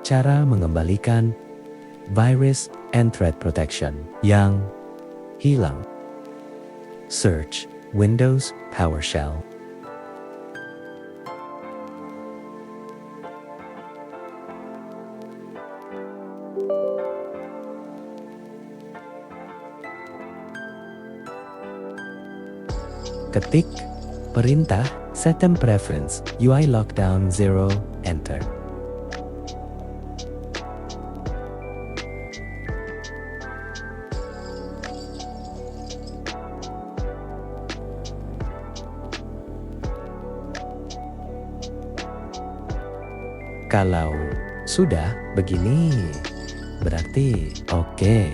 Cara mengembalikan virus and threat protection yang hilang. Search Windows PowerShell. Ketik perintah System Preference UI Lockdown 0, Enter. Kalau sudah begini, berarti oke.